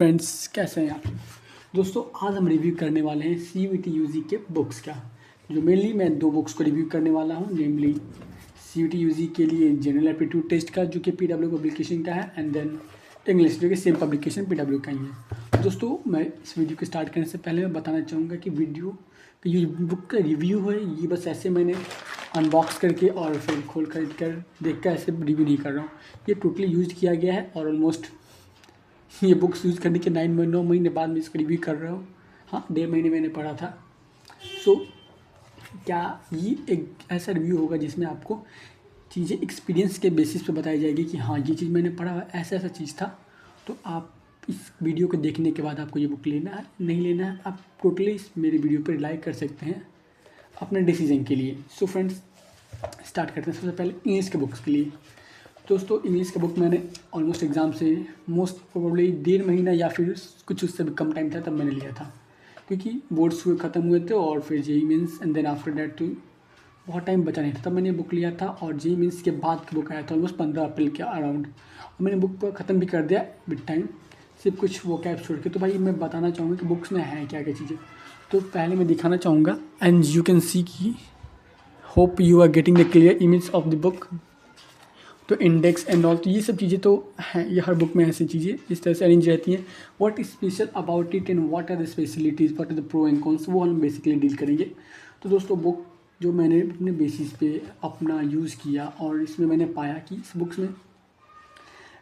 Friends, कैसे हैं आप दोस्तों। आज हम रिव्यू करने वाले हैं CUET UG के बुक्स का। जो मेनली मैं दो बुक्स को रिव्यू करने वाला हूं, नेमली CUET UG के लिए जनरल एप्टीट्यूड टेस्ट का जो कि PW पब्लिकेशन का है, एंड देन इंग्लिश जो कि सेम पब्लिकेशन PW का ही है। दोस्तों, मैं इस वीडियो को स्टार्ट करने से पहले मैं बताना चाहूँगा कि वीडियो की ये बुक का रिव्यू है, ये बस ऐसे मैंने अनबॉक्स करके और फिर खोल कर देख कर ऐसे रिव्यू नहीं कर रहा हूँ। ये टोटली यूज किया गया है और ऑलमोस्ट ये बुक्स यूज़ करने के 9 महीने बाद मैं इसका रिव्यू कर रहा हूँ। हाँ, 1.5 महीने मैंने पढ़ा था। सो क्या ये एक ऐसा रिव्यू होगा जिसमें आपको चीज़ें एक्सपीरियंस के बेसिस पे बताई जाएगी कि हाँ, ये चीज़ मैंने पढ़ा, ऐसा ऐसा चीज़ था। तो आप इस वीडियो को देखने के बाद आपको ये बुक लेना है नहीं लेना है, आप टोटली इस मेरे वीडियो पर रिलाई कर सकते हैं अपने डिसीजन के लिए। सो फ्रेंड्स, स्टार्ट करते हैं सबसे पहले इंग्लिश के बुक्स के लिए। दोस्तों, इंग्लिश का बुक मैंने ऑलमोस्ट एग्ज़ाम से मोस्ट प्रोबेबली 1.5 महीना या फिर कुछ उससे भी कम टाइम था तब मैंने लिया था, क्योंकि बोर्ड्स ख़त्म हुए थे और फिर JEE mains and then after that तो बहुत टाइम बचा नहीं था, तब मैंने बुक लिया था। और JEE मेंस के बाद की बुक आया था ऑलमोस्ट 15 अप्रैल के अराउंड, और मैंने बुक को ख़त्म भी कर दिया विद टाइम, सिर्फ कुछ वो कैब छोड़ के। तो भाई मैं बताना चाहूँगा कि बुक्स में है क्या क्या चीज़ें। तो पहले मैं दिखाना चाहूँगा, एंड यू कैन सी की hope you are getting the clear image of the book. तो इंडेक्स एंड ऑल, तो ये सब चीज़ें तो हैं, ये हर बुक में ऐसी चीज़ें इस तरह से अरेंज रहती हैं। What is special about it and what are the specialities, what are the pro and cons, वो हम बेसिकली डील करेंगे। तो दोस्तों, बुक जो मैंने अपने बेसिस पे अपना यूज़ किया और इसमें मैंने पाया कि इस बुक्स में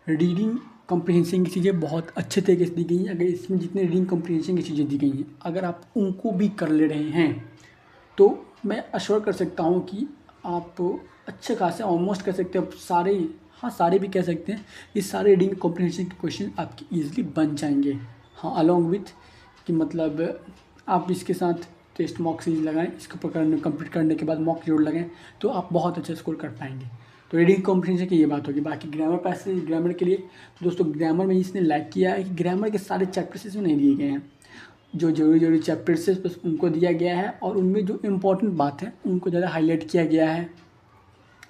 रीडिंग कम्प्रीहेंशन की चीज़ें बहुत अच्छे तरीके से दी गई हैं। अगर इसमें जितने रीडिंग कम्प्रीहेंशन की चीज़ें दी गई हैं, अगर आप उनको भी कर ले रहे हैं तो मैं अश्योर कर सकता हूँ कि आप अच्छे खासे ऑलमोस्ट कर सकते हैं सारे, हाँ सारे भी कह सकते हैं, ये सारे रीडिंग कॉम्प्रिहेंशन के क्वेश्चन आपके ईजिली बन जाएंगे। हाँ, अलॉन्ग विथ कि मतलब आप इसके साथ टेस्ट मॉक सीरीज लगाएं, इसको पकड़ने कंप्लीट करने के बाद मॉक जरूर लगाएं, तो आप बहुत अच्छा स्कोर कर पाएंगे। तो रीडिंग कॉम्प्रिहेंशन की ये बात होगी। बाकी ग्रामर पैसेज, ग्रामर के लिए तो दोस्तों ग्रामर में इसने लाइक किया है कि ग्रामर के सारे चैप्टर्स इसमें नहीं दिए गए हैं, जो जरूरी चैप्टर्स है बस उनको दिया गया है, और उनमें जो इम्पोर्टेंट बात है उनको ज़्यादा हाईलाइट किया गया है।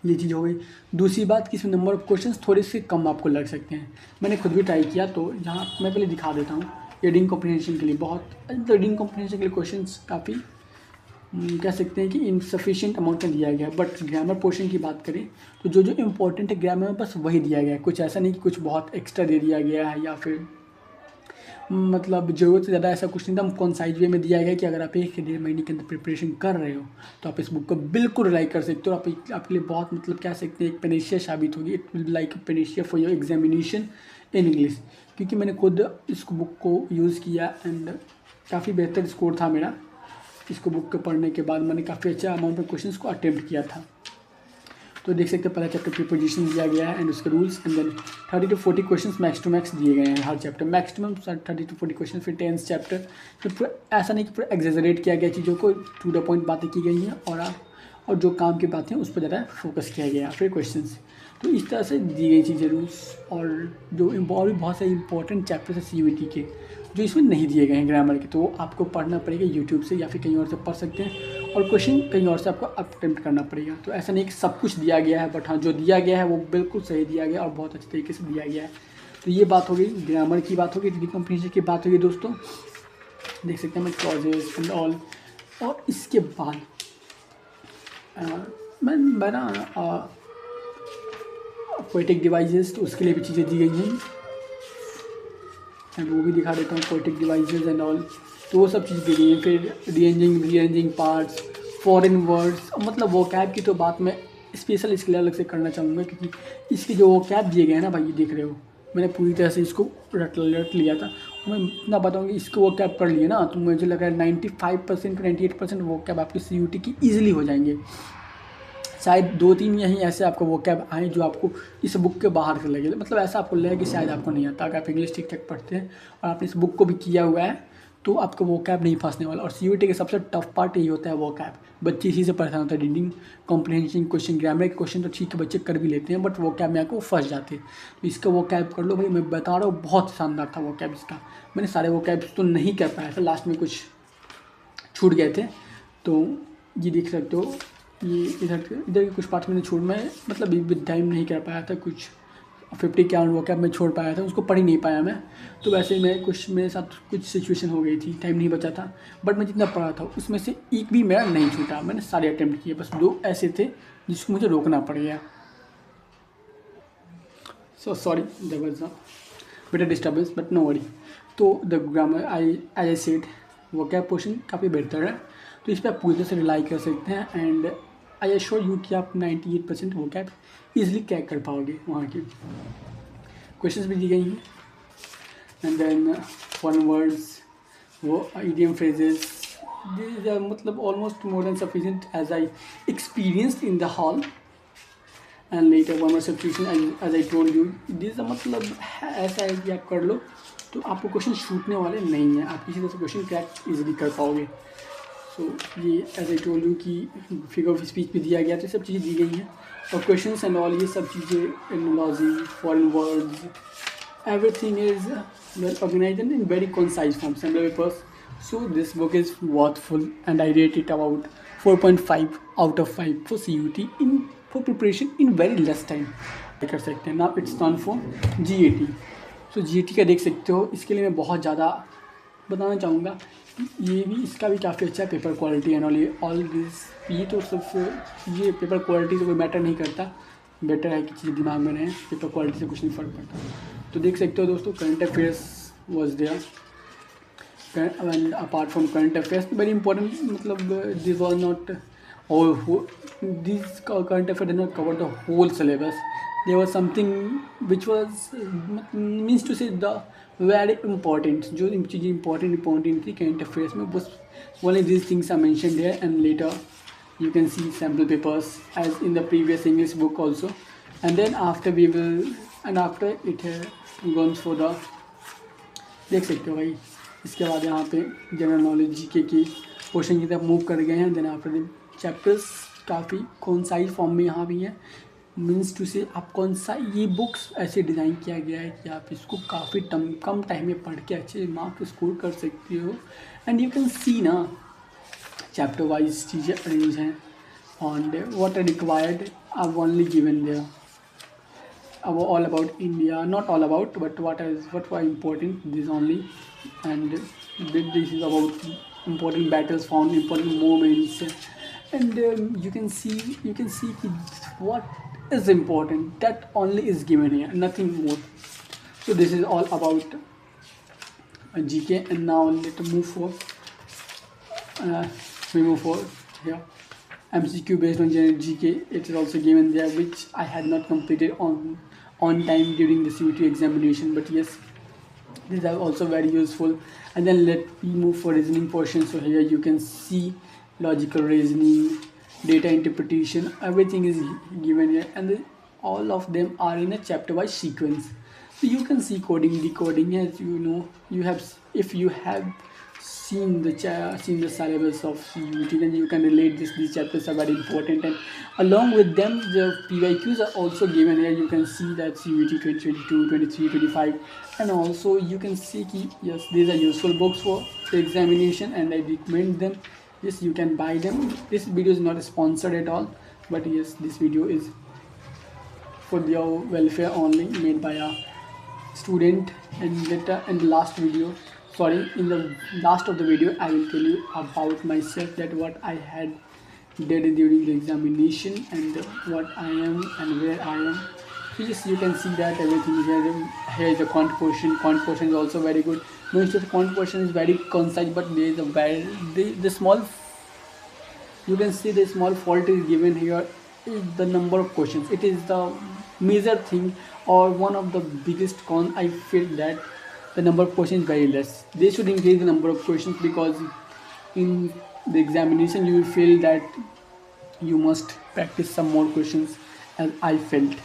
ये चीज़ हो गई। दूसरी बात कि इसमें नंबर ऑफ़ क्वेश्चंस थोड़े से कम आपको लग सकते हैं। मैंने खुद भी ट्राई किया, तो जहाँ मैं पहले दिखा देता हूँ। रीडिंग कॉम्प्रिहेंशन के लिए रीडिंग कॉम्प्रिहेंशन के लिए क्वेश्चंस काफ़ी कह सकते हैं कि इनसफिशिएंट अमाउंट में दिया गया है। बट ग्रामर पोर्शन की बात करें तो जो जो इम्पोर्टेंट है ग्रामर में बस वही दिया गया है। कुछ ऐसा नहीं कि कुछ बहुत एक्स्ट्रा दे दिया गया है या फिर मतलब ज़रूरत से ज़्यादा ऐसा कुछ नहीं था। कॉन्साइज वे में दिया गया कि अगर आप 1 से 1.5 महीने के अंदर प्रिपरेशन कर रहे हो तो आप इस बुक को बिल्कुल रिलाई कर सकते हो। आपके लिए बहुत मतलब कह सकते हैं एक पेनेशिया साबित होगी। It will like a Panacea for your examination in English, क्योंकि मैंने खुद इस बुक को यूज़ किया एंड काफ़ी बेहतर स्कोर था मेरा। इसको बुक को पढ़ने के बाद मैंने काफ़ी अच्छा अमाउंट में क्वेश्चन को अटेम्प्ट किया था। तो देख सकते हैं पहला चैप्टर प्रीपोजिशन दिया गया है एंड उसके rules, and then 30 to 40 questions max to max दिए गए हैं हर चैप्टर, मैक्सिमम 30 to 40 क्वेश्चन। फिर 10th चैप्टर, फिर पूरा ऐसा नहीं कि पूरा एग्जेजरेट किया गया चीज़ों को, टू द पॉइंट बातें की गई हैं और जो काम की बातें हैं उस पर ज़्यादा फोकस किया गया। फिर क्वेश्चंस, तो इस तरह से दी गई चीज़ें रूल्स, और जो और भी बहुत सारे इंपॉर्टेंट चैप्टर्स हैं CUET के जो इसमें नहीं दिए गए हैं ग्रामर के, तो आपको पढ़ना पड़ेगा यूट्यूब से या फिर कहीं और से पढ़ सकते हैं, और क्वेश्चन कहीं और से आपको अटेम्प्ट करना पड़ेगा। तो ऐसा नहीं कि सब कुछ दिया गया है, बट हाँ जो दिया गया है वो बिल्कुल सही दिया गया और बहुत अच्छे तरीके से दिया गया है। तो ये बात हो गई, ग्रामर की बात होगी, रीडिंग कॉम्प्रिहेंशन की बात होगी। दोस्तों देख सकते हैं मैं क्लॉजेस एंड ऑल, और इसके बाद मैं ना पोएटिक डिवाइसेस, तो उसके लिए भी चीज़ें दी गई हैं एंड वो भी दिखा देता हूँ, पोएटिक डिवाइसेस एंड ऑल, तो वो सब चीज़ दी गई है। फिर रीअरेंजिंग पार्ट्स, फॉरेन वर्ड्स, मतलब वो कैब की तो बात मैं स्पेशल इसके लिए अलग से करना चाहूँगा, क्योंकि इसके जो वो कैब दिए गए हैं ना भाई, ये देख रहे हो मैंने पूरी तरह से इसको रट लिया था। मैं इतना बताऊँगी, इसको वो कैब कर लिए ना तो मुझे लगा 95% 98% वो कैब आपकी CUET की ईजिली हो जाएंगे। शायद 2-3 यहीं ऐसे आपको वो कैब आए जो आपको इस बुक के बाहर से लगे, मतलब ऐसा आपको लगे कि शायद आपको नहीं आता। अगर आप इंग्लिश ठीक ठाक पढ़ते हैं और आपने इस बुक को भी किया हुआ है तो आपको वो कैब नहीं फंसने वाला। और CUET का सबसे टफ पार्ट यही होता है, वो कैब। बच्चे इसी से परेशान होता है। रीडिंग कॉम्प्रिहेंशन क्वेश्चन, ग्रामर के क्वेश्चन तो ठीक है बच्चे कर भी लेते हैं, बट वो कैब में आपको फंस जाते हैं। तो इसका वो कैब कर लो भाई, मैं बता रहा हूँ बहुत शानदार था वो कैब इसका। मैंने सारे वो कैब्स तो नहीं कर पाया था, लास्ट में कुछ छूट गए थे। तो ये देख सकते हो, ये इधर के कुछ पार्ट्स मैंने मैं मतलब विद टाइम नहीं कर पाया था, कुछ 50 के वो क्या मैं छोड़ पाया था, उसको पढ़ ही नहीं पाया मैं। तो वैसे मैं कुछ मेरे साथ कुछ सिचुएशन हो गई थी, टाइम नहीं बचा था, बट मैं जितना पढ़ा था उसमें से एक भी मेरा नहीं छूटा। मैंने सारे अटैम्प्ट किए, बस 2 ऐसे थे जिसको मुझे रोकना पड़ गया। So sorry, there was a bit of disturbance, but no worry. तो the grammar as I said वो क्या पोर्शन काफ़ी बेहतर है, तो इस पर आप पूरी तरह से रिलाई कर सकते हैं। एंड आई एश्योर यू कि आप 98% वो कैप ईजिली क्रैक कर पाओगे। वहाँ की क्वेश्चंस भी दी गई हैं, एंड देन फॉरेन वर्ड्स, वो idiom phrases, these are मतलब almost more than sufficient as I experienced in the hall, and later one more substitution as I told you, these are मतलब ऐसा है कि आप कर लो तो आपको क्वेश्चन छूटने वाले नहीं हैं, आप किसी तरह से क्वेश्चन क्रैक इजीली कर पाओगे। सो ये एज आई टोल्ड यू कि फिगर ऑफ स्पीच भी दिया गया, तो सब चीज़ें दी गई हैं, और क्वेश्चंस एंड ऑल ये सब चीज़ें, analogy, foreign words, everything is well organized and in very concise form, similar papers. So this book is worthful, and I rate it about 4.5 out of 5 for CUT in for preparation in very less time कर सकते हैं। Now it's time for GAT. So GAT का देख सकते हो, इसके लिए मैं बहुत ज़्यादा बताना चाहूँगा, ये भी इसका भी काफ़ी अच्छा है, paper quality and all this. ये तो सिर्फ ये पेपर क्वालिटी से कोई मैटर नहीं करता, बेटर है कि चीज़ें दिमाग में रहें, पेपर क्वालिटी से कुछ नहीं फ़र्क पड़ता। तो देख सकते हो दोस्तों, current affairs was there, and apart from current affairs very important, मतलब this was not this current affair did not cover the whole syllabus, there was something which was means to say the very important, जो चीज़ें important थी current affairs में, बस only this things are mentioned there, and later you can see sample papers as in the previous English book also, and then after we will, and after it goes for the, देख सकते हो भाई, इसके बाद यहाँ पे general knowledge GK की portion की तरफ मूव कर गए हैं। देन आफ्टर चैप्टर्स काफ़ी कॉन्साइज फॉर्म में यहाँ भी है, मीन्स टू से आप कौन सा ये बुक्स ऐसे डिज़ाइन किया गया है कि आप इसको काफ़ी कम टाइम में पढ़ के अच्छे मार्क्स स्कोर कर सकते हो। एंड यू कैन सी ना चैप्टर वाइज चीज़ें अरेंज हैं, and what are required are only given there, all about India, not all about, but what were important, this only, and this is about important battles found, important moments, and you can see what is important, that only is given here, nothing more. So this is all about GK, and now let's move forward. We move forward here. MCQ based on general GK, it is also given there, which I had not completed on time during the CUT examination, but yes, these are also very useful. And then let me move for reasoning portion. So here you can see logical reasoning, data interpretation, everything is given here, and all of them are in a chapter wise sequence. So you can see coding, decoding, as you know, if you have seen the syllabus of CUT, then you can relate these chapters are very important, and along with them the PYQs are also given here. You can see that CUT 2022, 23, 25, and also you can see yes, these are useful books for the examination, and I recommend them. Yes, you can buy them. This video is not sponsored at all, but yes, this video is for your welfare only, made by a student. And later in the last video, in the last of the video, I will tell you about myself, that what I had did during the examination, and what I am and where I am. So yes, you can see that everything is here. Here is the quant portion. Quant portion is also very good. Most of the quant portion is very concise, but there is a the small, you can see the small fault is given here is the number of questions. It is the major thing, or one of the biggest con I feel, that the number of questions is very less. They should increase the number of questions, because in the examination you will feel that you must practice some more questions, as I felt.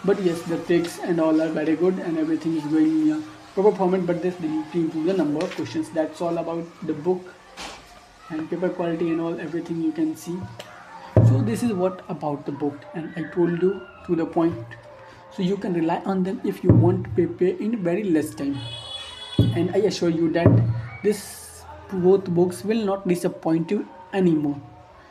But yes, the tricks and all are very good, and everything is going in a proper format, but this need to improve the number of questions. That's all about the book, and paper quality and all, everything you can see. So this is what about the book, and I told you to the point, so you can rely on them if you want to prepare in very less time. And I assure you that both books will not disappoint you anymore.